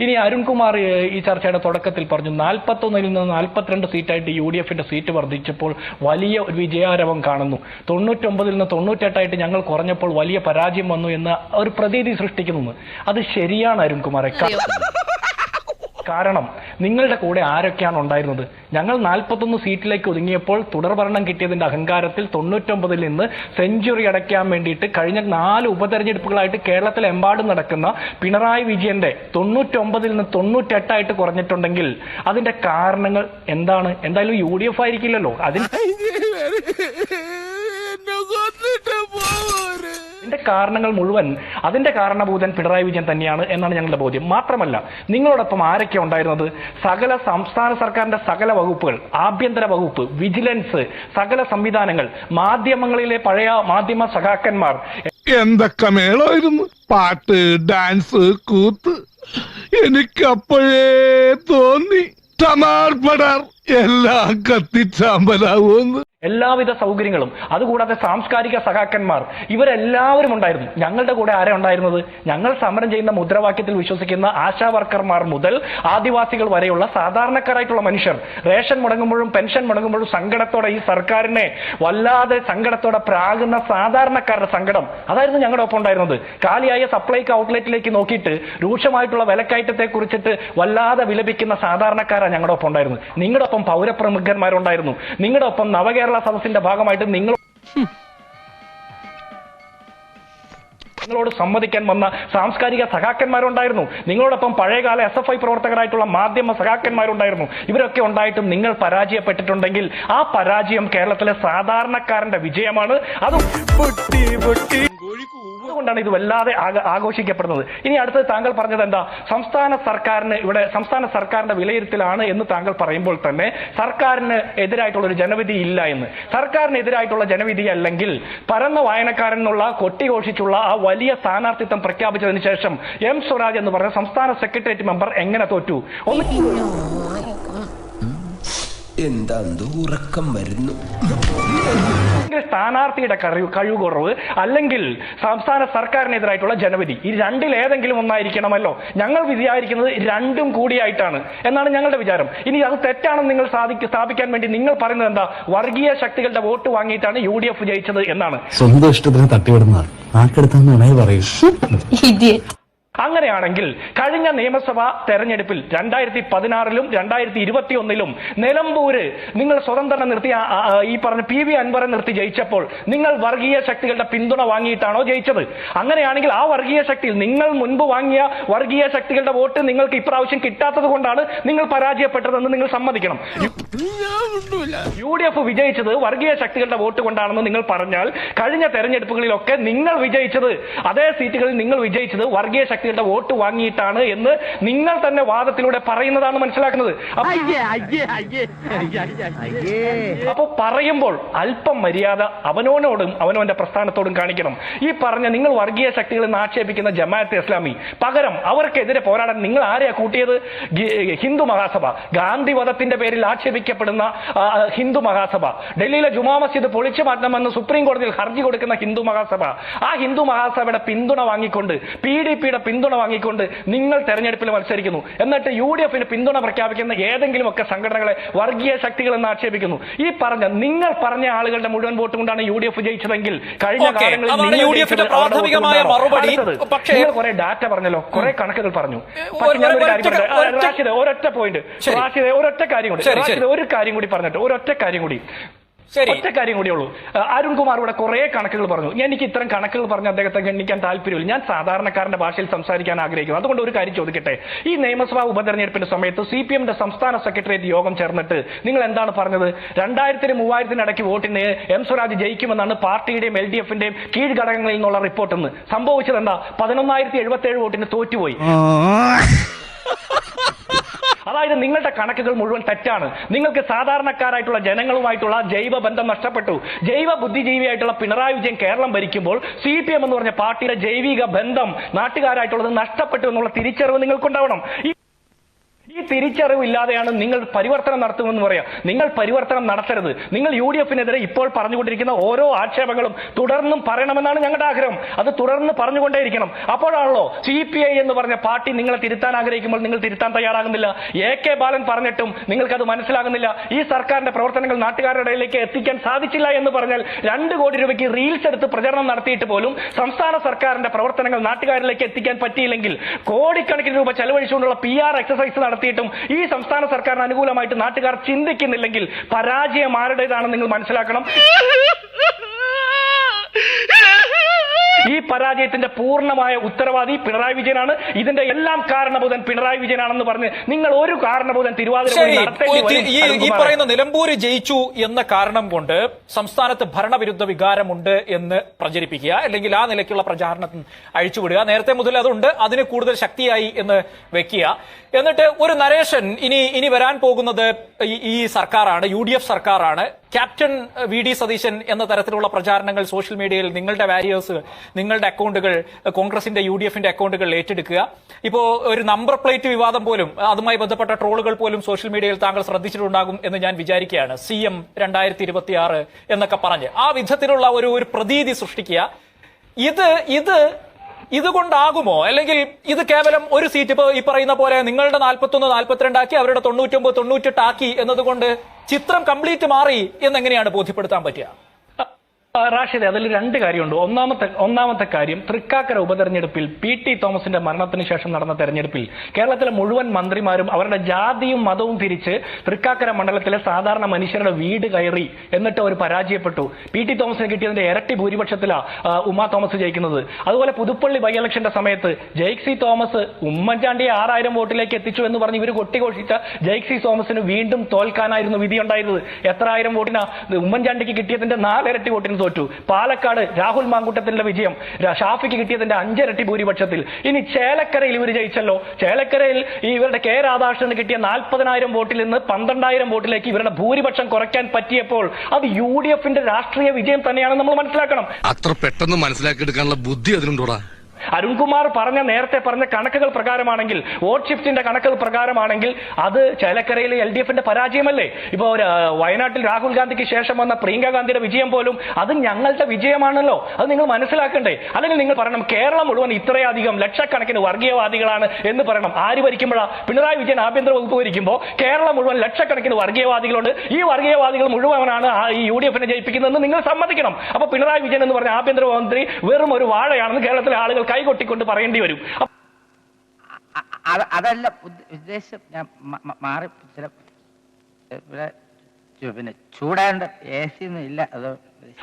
ഇനി അരുൺകുമാർ ഈ ചർച്ചയുടെ തുടക്കത്തിൽ പറഞ്ഞു 41 നിന്ന് 42 സീറ്റായിട്ട് UDFന്റെ സീറ്റ് വർദ്ധിച്ചപ്പോൾ വലിയ ഒരു വിജയാരവം കാണുന്നു, 99 നിന്ന് 98 ഞങ്ങൾ കുറഞ്ഞപ്പോൾ വലിയ പരാജയം വന്നു എന്ന ഒരു പ്രതീതി സൃഷ്ടിക്കുന്നു. അത് ശരിയാണ് അരുൺകുമാറെ. കാരണം നിങ്ങളുടെ കൂടെ ആരൊക്കെയാണ് ഉണ്ടായിരുന്നത്? ഞങ്ങൾ 41 സീറ്റിലേക്ക് ഒതുങ്ങിയപ്പോൾ തുടർഭരണം കിട്ടിയതിന്റെ അഹങ്കാരത്തിൽ 99 നിന്ന് സെഞ്ചുറി അടയ്ക്കാൻ വേണ്ടിയിട്ട് കഴിഞ്ഞ 4 ഉപതെരഞ്ഞെടുപ്പുകളായിട്ട് കേരളത്തിലെമ്പാടും നടക്കുന്ന പിണറായി വിജയന്റെ 99 നിന്ന് 98 കുറഞ്ഞിട്ടുണ്ടെങ്കിൽ അതിന്റെ കാരണങ്ങൾ എന്താണ്? എന്തായാലും UDF ആയിരിക്കില്ലല്ലോ. അതിന്റെ കാരണങ്ങൾ മുഴുവൻ അതിന്റെ കാരണഭൂതൻ പിണറായി വിജയൻ തന്നെയാണ് എന്നാണ് ഞങ്ങളുടെ ബോധ്യം. മാത്രമല്ല, നിങ്ങളോടൊപ്പം ആരൊക്കെ ഉണ്ടായിരുന്നത്? സംസ്ഥാന സർക്കാരിന്റെ സകല വകുപ്പുകൾ, ആഭ്യന്തര വകുപ്പ്, വിജിലൻസ്, സകല സംവിധാനങ്ങൾ, മാധ്യമങ്ങളിലെ പഴയ മാധ്യമ സഖാക്കന്മാർ. എന്തൊക്കെ മേളായിരുന്നു! പാട്ട്, ഡാൻസ്, കൂത്ത്. എനിക്കപ്പോഴേ തോന്നി എല്ലാം കത്തിച്ചാമ്പലാവുമെന്ന്. എല്ലാവിധ സൗകര്യങ്ങളും, അതുകൂടാതെ സാംസ്കാരിക സഖാക്കന്മാർ, ഇവരെല്ലാവരും ഉണ്ടായിരുന്നു. ഞങ്ങളുടെ കൂടെ ആരാ ഉണ്ടായിരുന്നത്? ഞങ്ങൾ സമരം ചെയ്യുന്ന മുദ്രാവാക്യത്തിൽ വിശ്വസിക്കുന്ന ആശാ വർക്കർമാർ മുതൽ ആദിവാസികൾ വരെയുള്ള സാധാരണക്കാരായിട്ടുള്ള മനുഷ്യർ. റേഷൻ മുടങ്ങുമ്പോഴും പെൻഷൻ മുടങ്ങുമ്പോഴും സങ്കടത്തോടെ ഈ സർക്കാരിനെ വല്ലാതെ സങ്കടത്തോടെ പ്രാകുന്ന സാധാരണക്കാരുടെ സങ്കടം, അതായിരുന്നു ഞങ്ങളുടെ ഒപ്പം ഉണ്ടായിരുന്നത്. കാലിയായ സപ്ലൈകോ ഔട്ട്ലെറ്റിലേക്ക് നോക്കിയിട്ട് രൂക്ഷമായിട്ടുള്ള വിലക്കയറ്റത്തെ കുറിച്ചിട്ട് വല്ലാതെ വിലപിക്കുന്ന സാധാരണക്കാരാണ് ഞങ്ങളുടെ ഒപ്പം ഉണ്ടായിരുന്നത്. നിങ്ങളുടെ ഒപ്പം പൗരപ്രമുഖന്മാരുണ്ടായിരുന്നു. നിങ്ങളുടെ ഒപ്പം നവകേരള സദസ്സിന്റെ ഭാഗമായിട്ട് നിങ്ങളോട് സംവദിക്കാൻ വന്ന സാംസ്കാരിക സഖാക്കന്മാരുണ്ടായിരുന്നു. നിങ്ങളോടൊപ്പം പഴയകാല SFI പ്രവർത്തകരായിട്ടുള്ള മാധ്യമ സഖാക്കന്മാരുണ്ടായിരുന്നു. ഇവരൊക്കെ ഉണ്ടായിട്ടും നിങ്ങൾ പരാജയപ്പെട്ടിട്ടുണ്ടെങ്കിൽ ആ പരാജയം കേരളത്തിലെ സാധാരണക്കാരന്റെ വിജയമാണ്. അതുകൊണ്ടാണ് ഇത് വല്ലാതെ ആഘോഷിക്കപ്പെടുന്നത്. ഇനി അടുത്തത് താങ്കൾ പറഞ്ഞത് എന്താ? സംസ്ഥാന സർക്കാരിന്റെ വിലയിരുത്തലാണ് എന്ന് താങ്കൾ പറയുമ്പോൾ തന്നെ സർക്കാരിന് എതിരായിട്ടുള്ള ഒരു ജനവിധി ഇല്ല എന്ന്. സർക്കാരിനെതിരായിട്ടുള്ള ജനവിധി അല്ലെങ്കിൽ പരന്ന വായനക്കാരെന്നുള്ള കൊട്ടിഘോഷിച്ചുള്ള ആ വലിയ സ്ഥാനാർത്ഥിത്വം പ്രഖ്യാപിച്ചതിന് ശേഷം സ്വരാജ് എന്ന് പറഞ്ഞ സംസ്ഥാന സെക്രട്ടേറിയറ്റ് മെമ്പർ എങ്ങനെ തോറ്റു? എന്താ ഉറക്കം വരുന്നു? സ്ഥാനാർത്ഥിയുടെ കഴിവ് കുറവ് അല്ലെങ്കിൽ സംസ്ഥാന സർക്കാരിനെതിരായിട്ടുള്ള ജനവിധി, ഈ രണ്ടിൽ ഏതെങ്കിലും ഒന്നായിരിക്കണമല്ലോ. ഞങ്ങൾ വിചാരിക്കുന്നത് രണ്ടും കൂടിയായിട്ടാണ് എന്നാണ് ഞങ്ങളുടെ വിചാരം. ഇനി അത് തെറ്റാണെന്ന് നിങ്ങൾ സ്ഥാപിക്കാൻ വേണ്ടി നിങ്ങൾ പറയുന്നത് എന്താ? വർഗീയ ശക്തികളുടെ വോട്ട് വാങ്ങിയിട്ടാണ് UDF ജയിച്ചത് എന്നാണ്. സ്വന്തം ഇഷ്ടത്തിന് തട്ടിവിടുന്നതാണ്. അങ്ങനെയാണെങ്കിൽ കഴിഞ്ഞ നിയമസഭാ തെരഞ്ഞെടുപ്പിൽ 2016-ലും 2021-ലും നിലമ്പൂര് നിങ്ങൾ സ്വതന്ത്രനെ നിർത്തി ഈ പറഞ്ഞ PV അൻവറെ നിർത്തി ജയിച്ചപ്പോൾ നിങ്ങൾ വർഗീയ ശക്തികളുടെ പിന്തുണ വാങ്ങിയിട്ടാണോ ജയിച്ചത്? അങ്ങനെയാണെങ്കിൽ ആ വർഗീയ ശക്തിയിൽ നിങ്ങൾ മുൻപ് വാങ്ങിയ വർഗീയ ശക്തികളുടെ വോട്ട് നിങ്ങൾക്ക് ഇപ്രാവശ്യം കിട്ടാത്തത് കൊണ്ടാണ് നിങ്ങൾ പരാജയപ്പെട്ടതെന്ന് നിങ്ങൾ സമ്മതിക്കണം. UDF വിജയിച്ചത് വർഗീയ ശക്തികളുടെ വോട്ട് കൊണ്ടാണെന്ന് നിങ്ങൾ പറഞ്ഞാൽ കഴിഞ്ഞ തെരഞ്ഞെടുപ്പുകളിലൊക്കെ നിങ്ങൾ വിജയിച്ചത്, അതേ സീറ്റുകളിൽ നിങ്ങൾ വിജയിച്ചത് വർഗീയ ശക്തികളുടെ വോട്ട് വാങ്ങിയിട്ടാണ് എന്ന് നിങ്ങൾ തന്നെ വാദത്തിലൂടെ പറയുന്നതാണ് മനസ്സിലാക്കുന്നത്. അപ്പോ പറയുമ്പോൾ അല്പം മര്യാദ അവനോനോടും അവനവന്റെ പ്രസ്ഥാനത്തോടും കാണിക്കണം. ഈ പറഞ്ഞ നിങ്ങൾ വർഗീയ ശക്തികളെന്ന് ആക്ഷേപിക്കുന്ന ജമാഅത്തെ ഇസ്ലാമി, പകരം അവർക്കെതിരെ പോരാടാൻ നിങ്ങൾ ആരെയാ കൂട്ടിയത്? ഹിന്ദു മഹാസഭ, ഗാന്ധി വധത്തിന്റെ പേരിൽ ആക്ഷേപിക്കപ്പെടുന്ന ഹിന്ദു മഹാസഭ, ഡൽഹിയിലെ ജുമാ മസ്ജിദ് പൊളിച്ചു മാറ്റണമെന്ന് സുപ്രീം കോടതിയിൽ ഹർജി കൊടുക്കുന്ന ഹിന്ദു മഹാസഭ, ആ ഹിന്ദു മഹാസഭയുടെ പിന്തുണ വാങ്ങിക്കൊണ്ട് PDPയുടെ പിന്തുണ വാങ്ങിക്കൊണ്ട് നിങ്ങൾ തെരഞ്ഞെടുപ്പിൽ മത്സരിക്കുന്നു. എന്നിട്ട് UDFന് പിന്തുണ പ്രഖ്യാപിക്കുന്ന ഏതെങ്കിലും ഒക്കെ സംഘടനകളെ വർഗീയ ശക്തികൾ എന്ന് ആക്ഷേപിക്കുന്നു. ഈ നിങ്ങൾ പറഞ്ഞ ആളുകളുടെ മുഴുവൻ വോട്ട് കൊണ്ടാണ് UDF ജയിച്ചതെങ്കിൽ കഴിഞ്ഞ കാലങ്ങളിൽ നിങ്ങൾ കുറെ ഡാറ്റ പറഞ്ഞല്ലോ, കുറെ കണക്കുകൾ പറഞ്ഞു. റാഷിദ് ഒരൊറ്റ പോയിന്റ്, ഒരൊറ്റ കാര്യം കൂടി പറഞ്ഞിട്ട് ഒരൊറ്റ കാര്യം കൂടി ഉള്ളൂ. അരുൺകുമാർ ഇവിടെ കുറെ കണക്കുകൾ പറഞ്ഞു. എനിക്ക് ഇത്തരം കണക്കുകൾ പറഞ്ഞ് അദ്ദേഹത്തെ ഗണ്ണിക്കാൻ താല്പര്യമില്ല. ഞാൻ സാധാരണക്കാരന്റെ ഭാഷയിൽ സംസാരിക്കാൻ ആഗ്രഹിക്കുന്നു. അതുകൊണ്ട് ഒരു കാര്യം ചോദിക്കട്ടെ. ഈ നിയമസഭാ ഉപതെരഞ്ഞെടുപ്പിന്റെ സമയത്ത് CPMന്റെ സംസ്ഥാന സെക്രട്ടേറിയറ്റ് യോഗം ചേർന്നിട്ട് നിങ്ങൾ എന്താണ് പറഞ്ഞത്? 2000-3000 ഇടയ്ക്ക് വോട്ടിന് സ്വരാജ് ജയിക്കുമെന്നാണ് പാർട്ടിയുടെയും LDFന്റെയും കീഴ്ഘടകങ്ങളിൽ നിന്നുള്ള റിപ്പോർട്ടെന്ന്. സംഭവിച്ചത് എന്താ? 11,077 വോട്ടിന് തോറ്റുപോയി. അതായത് നിങ്ങളുടെ കണക്കുകൾ മുഴുവൻ തെറ്റാണ്. നിങ്ങൾക്ക് സാധാരണക്കാരായിട്ടുള്ള ജനങ്ങളുമായിട്ടുള്ള ജൈവ ബന്ധം നഷ്ടപ്പെട്ടു. ജൈവ ബുദ്ധിജീവിയായിട്ടുള്ള പിണറായി വിജയൻ കേരളം ഭരിക്കുമ്പോൾ CPM എന്ന് പറഞ്ഞ പാർട്ടിയുടെ ജൈവിക ബന്ധം നാട്ടുകാരായിട്ടുള്ളത് നഷ്ടപ്പെട്ടു എന്നുള്ള തിരിച്ചറിവ് നിങ്ങൾക്കുണ്ടാവണം. ഈ തിരിച്ചറിവില്ലാതെയാണ് നിങ്ങൾ പരിവർത്തനം നടത്തുമെന്ന് പറയാം. നിങ്ങൾ പരിവർത്തനം നടത്തരുത്. നിങ്ങൾ UDF-നെതിരെ ഇപ്പോൾ പറഞ്ഞുകൊണ്ടിരിക്കുന്ന ഓരോ ആക്ഷേപങ്ങളും തുടർന്നും പറയണമെന്നാണ് ഞങ്ങളുടെ ആഗ്രഹം. അത് തുടർന്ന് പറഞ്ഞുകൊണ്ടേയിരിക്കണം. അപ്പോഴാണല്ലോ CPI എന്ന് പറഞ്ഞ പാർട്ടി നിങ്ങളെ തിരുത്താൻ ആഗ്രഹിക്കുമ്പോൾ നിങ്ങൾ തിരുത്താൻ തയ്യാറാകുന്നില്ല. AK ബാലൻ പറഞ്ഞിട്ടും നിങ്ങൾക്കത് മനസ്സിലാകുന്നില്ല. ഈ സർക്കാരിന്റെ പ്രവർത്തനങ്ങൾ നാട്ടുകാരുടെ ഇടയിലേക്ക് എത്തിക്കാൻ സാധിച്ചില്ല എന്ന് പറഞ്ഞാൽ 2 കോടി രൂപയ്ക്ക് റീൽസ് എടുത്ത് പ്രചരണം നടത്തിയിട്ട് പോലും സംസ്ഥാന സർക്കാരിന്റെ പ്രവർത്തനങ്ങൾ നാട്ടുകാരിലേക്ക് എത്തിക്കാൻ പറ്റിയില്ലെങ്കിൽ കോടിക്കണക്കിന് രൂപ ചെലവഴിച്ചുകൊണ്ടുള്ള PR എക്സസൈസ് നടത്തിയിട്ടും ഈ സംസ്ഥാന സർക്കാരിന് അനുകൂലമായിട്ട് നാട്ടുകാർ ചിന്തിക്കുന്നില്ലെങ്കിൽ പരാജയം ആരുടേതാണെന്ന് നിങ്ങൾ മനസ്സിലാക്കണം. ഈ പരാജയത്തിന്റെ പൂർണ്ണമായ ഉത്തരവാദി പിണറായി വിജയനാണ്. ഇതിന്റെ എല്ലാം കാരണഭൂതൻ പിണറായി വിജയനാണെന്ന് പറഞ്ഞ് നിങ്ങൾ ഒരു കാരണഭൂതൻ തിരുവാതിര ഈ പറയുന്ന നിലമ്പൂര് ജയിച്ചു എന്ന കാരണം കൊണ്ട് സംസ്ഥാനത്ത് ഭരണവിരുദ്ധ വികാരമുണ്ട് എന്ന് പ്രചരിപ്പിക്കുക, അല്ലെങ്കിൽ ആ നിലയ്ക്കുള്ള പ്രചാരണം അഴിച്ചുവിടുക. നേരത്തെ മുതൽ അതുണ്ട്, അതിന് കൂടുതൽ ശക്തിയായി എന്ന് വെക്കുക. എന്നിട്ട് ഒരു നരേഷൻ ഇനി വരാൻ പോകുന്നത് ഈ സർക്കാരാണ്, UDF സർക്കാരാണ്, ക്യാപ്റ്റൻ VD സതീശൻ എന്ന തരത്തിലുള്ള പ്രചാരണങ്ങൾ സോഷ്യൽ മീഡിയയിൽ നിങ്ങളുടെ വാരിയേഴ്സ്, നിങ്ങളുടെ അക്കൗണ്ടുകൾ, കോൺഗ്രസിന്റെ UDF-ന്റെ അക്കൗണ്ടുകൾ ഏറ്റെടുക്കുക. ഇപ്പോ ഒരു നമ്പർ പ്ലേറ്റ് വിവാദം പോലും, അതുമായി ബന്ധപ്പെട്ട ട്രോളുകൾ പോലും സോഷ്യൽ മീഡിയയിൽ താങ്കൾ ശ്രദ്ധിച്ചിട്ടുണ്ടാകും എന്ന് ഞാൻ വിചാരിക്കുകയാണ്. CM 2026 എന്നൊക്കെ പറഞ്ഞ് ആ വിധത്തിലുള്ള ഒരു പ്രതീതി സൃഷ്ടിക്കുക. ഇതുകൊണ്ടാകുമോ? അല്ലെങ്കിൽ ഇത് കേവലം ഒരു സീറ്റ്, ഇപ്പൊ ഈ പറയുന്ന പോലെ നിങ്ങളുടെ 41 42 ആക്കി അവരുടെ 99 98 ആക്കി എന്നതുകൊണ്ട് ചിത്രം കംപ്ലീറ്റ് മാറി എന്നെങ്ങനെയാണ് ബോധ്യപ്പെടുത്താൻ പറ്റുക? റാഷിദ്, അതിൽ 2 കാര്യമുണ്ട്. ഒന്നാമത്തെ കാര്യം, തൃക്കാക്കര ഉപതെരഞ്ഞെടുപ്പിൽ PT തോമസിന്റെ മരണത്തിന് ശേഷം നടന്ന തെരഞ്ഞെടുപ്പിൽ കേരളത്തിലെ മുഴുവൻ മന്ത്രിമാരും അവരുടെ ജാതിയും മതവും തിരിച്ച് തൃക്കാക്കര മണ്ഡലത്തിലെ സാധാരണ മനുഷ്യരുടെ വീട് കയറി, എന്നിട്ട് അവർ പരാജയപ്പെട്ടു. PT തോമസിന് കിട്ടിയതിന്റെ ഇരട്ടി ഭൂരിപക്ഷത്തിലാണ് ഉമാ തോമസ് ജയിക്കുന്നത്. അതുപോലെ പുതുപ്പള്ളി ബൈ ഇലക്ഷന്റെ സമയത്ത് ജെയ്ക്സി തോമസ് ഉമ്മൻചാണ്ടിയെ 6000 വോട്ടിലേക്ക് എത്തിച്ചു എന്ന് പറഞ്ഞ് ഇവർ കൊട്ടിഘോഷിച്ച ജെയ്ക്സി തോമസിന് വീണ്ടും തോൽക്കാനായിരുന്നു വിധിയുണ്ടായിരുന്നത്. എത്ര ആയിരം വോട്ടിനാ? ഉമ്മൻചാണ്ടിക്ക് കിട്ടിയതിന്റെ 4 ഇരട്ടി വോട്ടിന് തോറ്റു. പാലക്കാട് രാഹുൽ മാങ്കൂട്ടത്തിന്റെ വിജയം ഷാഫിക്ക് കിട്ടിയതിന്റെ 5 ഇരട്ടി ഭൂരിപക്ഷത്തിൽ. ഇനി ചേലക്കരയിൽ ഇവർ ജയിച്ചല്ലോ. ചേലക്കരയിൽ ഇവരുടെ K രാധാകൃഷ്ണന് കിട്ടിയ 40,000 വോട്ടിൽ നിന്ന് 12,000 വോട്ടിലേക്ക് ഇവരുടെ ഭൂരിപക്ഷം കുറയ്ക്കാൻ പറ്റിയപ്പോൾ അത് UDF-ന്റെ രാഷ്ട്രീയ വിജയം തന്നെയാണെന്ന് നമ്മൾ മനസ്സിലാക്കണം. അത്ര പെട്ടെന്ന് മനസ്സിലാക്കിയെടുക്കാനുള്ള ബുദ്ധി അതിനുണ്ടോടാ? അരുൺകുമാർ നേരത്തെ പറഞ്ഞ കണക്കുകൾ പ്രകാരമാണെങ്കിൽ, വോട്ട് ഷിഫ്റ്റിന്റെ കണക്കുകൾ പ്രകാരമാണെങ്കിൽ അത് ചേലക്കരയിലെ LDF-ന്റെ പരാജയമല്ലേ? ഇപ്പൊ വയനാട്ടിൽ രാഹുൽ ഗാന്ധിക്ക് ശേഷം വന്ന പ്രിയങ്ക ഗാന്ധിയുടെ വിജയം പോലും അത് ഞങ്ങളുടെ വിജയമാണല്ലോ. അത് നിങ്ങൾ മനസ്സിലാക്കണ്ടേ? അല്ലെങ്കിൽ നിങ്ങൾ പറയണം കേരളം മുഴുവൻ ഇത്രയധികം ലക്ഷക്കണക്കിന് വർഗീയവാദികളാണ് എന്ന് പറയണം. ആര് ഭരിക്കുമ്പോഴാണ്? പിണറായി വിജയൻ ആഭ്യന്തര വകുപ്പ് ഭരിക്കുമ്പോൾ കേരളം മുഴുവൻ ലക്ഷക്കണക്കിന് വർഗീയവാദികളുണ്ട്. ഈ വർഗീയവാദികൾ മുഴുവനാണ് ഈ UDF-നെ ജയിപ്പിക്കുന്നതെന്ന് നിങ്ങൾ സമ്മതിക്കണം. അപ്പൊ പിണറായി വിജയൻ എന്ന് പറഞ്ഞ ആഭ്യന്തരമന്ത്രി വെറും ഒരു വാഴയാണെന്ന് കേരളത്തിലെ ആളുകൾ കൈകൊട്ടിക്കൊണ്ട് പറയേണ്ടി വരും. അതല്ല ഉദ്ദേശം. ഞാൻ മാറി ചില പിന്നെ ചൂടാണ്ട് AC ഒന്നും ഇല്ല. അത്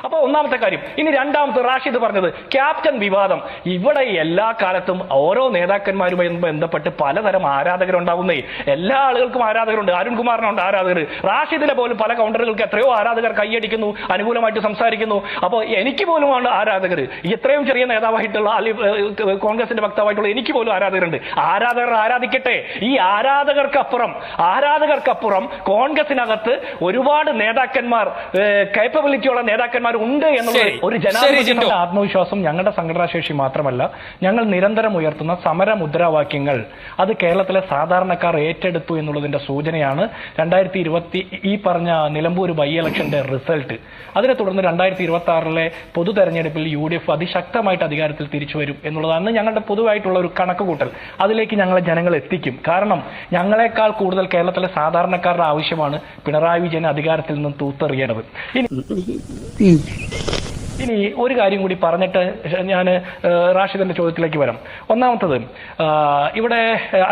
അപ്പൊ ഒന്നാമത്തെ കാര്യം. ഇനി രണ്ടാമത്തെ, റാഷിദ് പറഞ്ഞത് ക്യാപ്റ്റൻ വിവാദം. ഇവിടെ എല്ലാ കാലത്തും ഓരോ നേതാക്കന്മാരുമായി ബന്ധപ്പെട്ട് പലതരം ആരാധകരുണ്ടാവുന്നേ. എല്ലാ ആളുകൾക്കും ആരാധകരുണ്ട്. അരുൺകുമാറിനുണ്ട് ആരാധകർ. റാഷിദിലെ പോലും പല കൗണ്ടറുകൾക്ക് എത്രയോ ആരാധകർ കൈയടിക്കുന്നു, അനുകൂലമായിട്ട് സംസാരിക്കുന്നു. അപ്പോൾ എനിക്ക് പോലുമാണ് ആരാധകർ. ഇത്രയും ചെറിയ നേതാവായിട്ടുള്ള അല്ലെങ്കിൽ കോൺഗ്രസിന്റെ വക്താവായിട്ടുള്ള എനിക്ക് പോലും ആരാധകരുണ്ട്. ആരാധകർ ആരാധിക്കട്ടെ. ഈ ആരാധകർക്കപ്പുറം കോൺഗ്രസിനകത്ത് ഒരുപാട് നേതാക്കന്മാർ, കേപ്പബിലിറ്റിയുള്ള നേതാക്കന്മാർ ഉണ്ട് എന്നുള്ളത് ഒരു ജനാധിപത്യത്തിന്റെ ആത്മവിശ്വാസം ഞങ്ങളുടെ സംഘടനാശേഷി മാത്രമല്ല, ഞങ്ങൾ നിരന്തരം ഉയർത്തുന്ന സമര മുദ്രാവാക്യങ്ങൾ അത് കേരളത്തിലെ സാധാരണക്കാർ ഏറ്റെടുത്തു എന്നുള്ളതിന്റെ സൂചനയാണ് 2020 ഈ പറഞ്ഞ നിലമ്പൂർ ബൈ ഇലക്ഷന്റെ റിസൾട്ട്. അതിനെ തുടർന്ന് 2026 പൊതു തെരഞ്ഞെടുപ്പിൽ UDF അതിശക്തമായിട്ട് അധികാരത്തിൽ തിരിച്ചു വരും എന്നുള്ളതാണ് ഞങ്ങളുടെ പൊതുവായിട്ടുള്ള ഒരു കണക്കുകൂട്ടൽ. അതിലേക്ക് ഞങ്ങളെ ജനങ്ങൾ എത്തിക്കും. കാരണം ഞങ്ങളെക്കാൾ കൂടുതൽ കേരളത്തിലെ സാധാരണക്കാരുടെ ആവശ്യമാണ് പിണറായി വിജയൻ അധികാരത്തിൽ നിന്നും തൂത്തെറിയേണ്ടത്. ഇനി ഒരു കാര്യം കൂടി പറഞ്ഞിട്ട് ഞാൻ റാഷിദിന്റെ ചോദ്യത്തിലേക്ക് വരാം. ഒന്നാമത്തത്, ഇവിടെ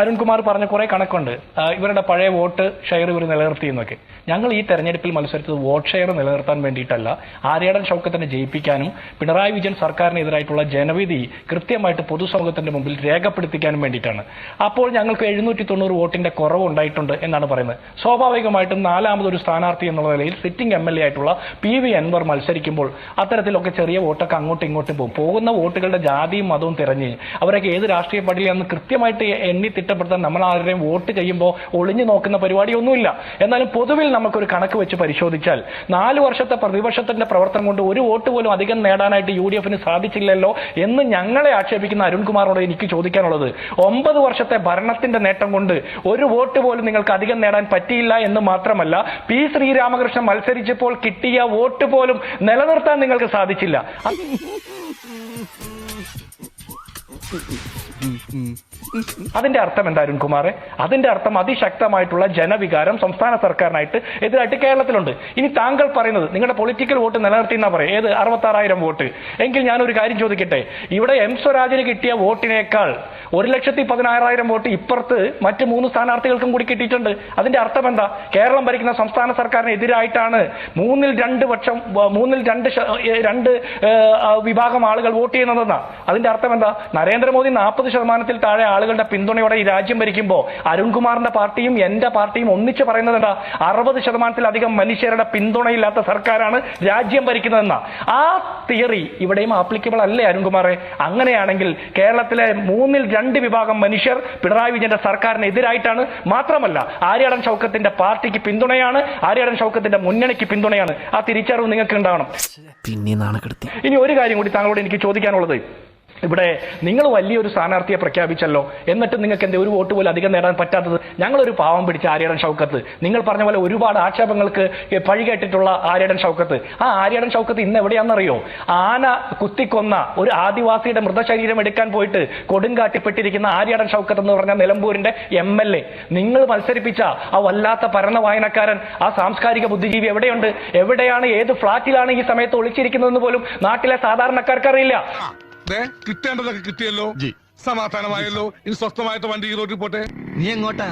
അരുൺകുമാർ പറഞ്ഞ കുറെ കണക്കുണ്ട്. ഇവരുടെ പഴയ വോട്ട് ഷെയർ ഇവർ നിലനിർത്തി എന്നൊക്കെ. ഞങ്ങൾ ഈ തെരഞ്ഞെടുപ്പിൽ മത്സരിച്ചത് വോട്ട് ഷെയർ നിലനിർത്താൻ വേണ്ടിയിട്ടല്ല, ആര്യാടൻ ഷൗക്കത്തിനെ ജയിപ്പിക്കാനും പിണറായി വിജയൻ സർക്കാരിനെതിരായിട്ടുള്ള ജനവിധി കൃത്യമായിട്ട് പൊതുസമൂഹത്തിന്റെ മുമ്പിൽ രേഖപ്പെടുത്തിക്കാനും വേണ്ടിയിട്ടാണ്. അപ്പോൾ ഞങ്ങൾക്ക് 790 വോട്ടിന്റെ കുറവ് ഉണ്ടായിട്ടുണ്ട് എന്നാണ് പറയുന്നത്. സ്വാഭാവികമായിട്ടും 4ാമതൊരു സ്ഥാനാർത്ഥി എന്നുള്ള നിലയിൽ സിറ്റിംഗ് MLA ആയിട്ടുള്ള PV അൻവർ മത്സരിക്കുമ്പോൾ അത്തരത്തിൽ എന്തെങ്കിലുമൊക്കെ ചെറിയ വോട്ടൊക്കെ അങ്ങോട്ടും ഇങ്ങോട്ടും പോകുന്ന വോട്ടുകളുടെ ജാതിയും മതവും തിരഞ്ഞ് അവരൊക്കെ ഏത് രാഷ്ട്രീയ പാർട്ടിയിലാണെന്ന് കൃത്യമായിട്ട് എണ്ണി തിട്ടപ്പെടുത്താൻ നമ്മൾ ആരുടെയും വോട്ട് കഴിയുമ്പോൾ ഒളിഞ്ഞു നോക്കുന്ന പരിപാടിയൊന്നുമില്ല. എന്നാലും പൊതുവിൽ നമുക്കൊരു കണക്ക് വെച്ച് പരിശോധിച്ചാൽ 4 വർഷത്തെ പ്രതിപക്ഷത്തിന്റെ പ്രവർത്തനം കൊണ്ട് ഒരു വോട്ട് പോലും അധികം നേടാനായിട്ട് UDF സാധിച്ചില്ലല്ലോ എന്ന് ഞങ്ങളെ ആക്ഷേപിക്കുന്ന അരുൺകുമാറിനോട് എനിക്ക് ചോദിക്കാനുള്ളത്, 9 വർഷത്തെ ഭരണത്തിന്റെ നേട്ടം കൊണ്ട് ഒരു വോട്ട് പോലും നിങ്ങൾക്ക് അധികം നേടാൻ പറ്റിയില്ല എന്ന് മാത്രമല്ല, പി ശ്രീരാമകൃഷ്ണൻ മത്സരിച്ചപ്പോൾ കിട്ടിയ വോട്ട് പോലും നിലനിർത്താൻ നിങ്ങൾക്ക് സാധിച്ചില്ല. അതിന്റെ അർത്ഥം എന്താ അരുൺകുമാറെ? അതിന്റെ അർത്ഥം അതിശക്തമായിട്ടുള്ള ജനവികാരം സംസ്ഥാന സർക്കാരിനായിട്ട് എതിരായിട്ട് കേരളത്തിലുണ്ട്. ഇനി താങ്കൾ പറയുന്നത് നിങ്ങളുടെ പൊളിറ്റിക്കൽ വോട്ട് നിലനിർത്തി എന്നാ പറയും, ഏത് 66,000 വോട്ട്. എങ്കിൽ ഞാനൊരു കാര്യം ചോദിക്കട്ടെ, ഇവിടെ എം സ്വരാജിന് കിട്ടിയ വോട്ടിനേക്കാൾ 1,16,000 വോട്ട് ഇപ്പുറത്ത് മറ്റ് 3 സ്ഥാനാർത്ഥികൾക്കും കൂടി കിട്ടിയിട്ടുണ്ട്. അതിന്റെ അർത്ഥം എന്താ? കേരളം ഭരിക്കുന്ന സംസ്ഥാന സർക്കാരിന് എതിരായിട്ടാണ് 3-ൽ 2 വിഭാഗം ആളുകൾ വോട്ട് ചെയ്യുന്നതെന്നാ. അതിന്റെ അർത്ഥം എന്താ? നരേന്ദ്രമോദി 40% താഴെ ആളുകളുടെ പിന്തുണയോടെ ഈ രാജ്യം ഭരിക്കുമ്പോൾ അരുൺകുമാറിന്റെ പാർട്ടിയും എന്റെ പാർട്ടിയും ഒന്നിച്ച് പറയുന്നത് എന്താ? 60%-ലധികം മനുഷ്യരുടെ പിന്തുണയില്ലാത്ത സർക്കാരാണ് രാജ്യം ഭരിക്കുന്നതെന്നാ. ആ തിയറി ഇവിടെയും ആപ്ലിക്കബിൾ അല്ലേ അരുൺകുമാറെ? അങ്ങനെയാണെങ്കിൽ കേരളത്തിലെ 3-ൽ 2 വിഭാഗം മനുഷ്യർ പിണറായി വിജയന്റെ സർക്കാരിന് എതിരായിട്ടാണ്. മാത്രമല്ല ആര്യാടൻ ഷൗക്കത്തിന്റെ പാർട്ടിക്ക് പിന്തുണയാണ്, ആര്യാടൻ ഷൗക്കത്തിന്റെ മുന്നണിക്ക് പിന്തുണയാണ്. ആ തിരിച്ചറിവ് നിങ്ങൾക്ക് ഉണ്ടാവണം. ഇനി ഒരു കാര്യം കൂടി താങ്കളോട് എനിക്ക് ചോദിക്കാനുള്ളത്, ഇവിടെ നിങ്ങൾ വലിയൊരു സ്ഥാനാർത്ഥിയെ പ്രഖ്യാപിച്ചല്ലോ, എന്നിട്ട് നിങ്ങൾക്ക് എന്തേ ഒരു വോട്ട് പോലും അധികം നേടാൻ പറ്റാത്തത്? ഞങ്ങളൊരു പാവം പിടിച്ച ആര്യാടൻ ഷൗക്കത്ത്, നിങ്ങൾ പറഞ്ഞ പോലെ ഒരുപാട് ആക്ഷേപങ്ങൾക്ക് പഴികേട്ടിട്ടുള്ള ആര്യാടൻ ഷൗക്കത്ത്, ആ ആര്യാടൻ ഷൗക്കത്ത് ഇന്ന് എവിടെയാണെന്നറിയോ? ആന കുത്തിക്കൊന്ന ഒരു ആദിവാസിയുടെ മൃതശരീരം എടുക്കാൻ പോയിട്ട് കൊടുങ്കാട്ടിപ്പെട്ടിരിക്കുന്ന ആര്യാടൻ ഷൗക്കത്ത് എന്ന് പറഞ്ഞ നിലമ്പൂരിന്റെ MLA. നിങ്ങൾ മത്സരിപ്പിച്ച ആ വല്ലാത്ത പരന്ന വായനക്കാരൻ, ആ സാംസ്കാരിക ബുദ്ധിജീവി എവിടെയുണ്ട്? എവിടെയാണ്, ഏത് ഫ്ളാറ്റിലാണ് ഈ സമയത്ത് ഒളിച്ചിരിക്കുന്നതെന്ന് പോലും നാട്ടിലെ സാധാരണക്കാർക്ക് അറിയില്ല. കിട്ടേണ്ടതൊക്കെ കിട്ടിയല്ലോ, സമാധാനമായല്ലോ. ഇനി സ്വസ്ഥമായിട്ട് വണ്ടി ഈ റോഡിൽ പോട്ടെ. നീ എങ്ങോട്ടാ?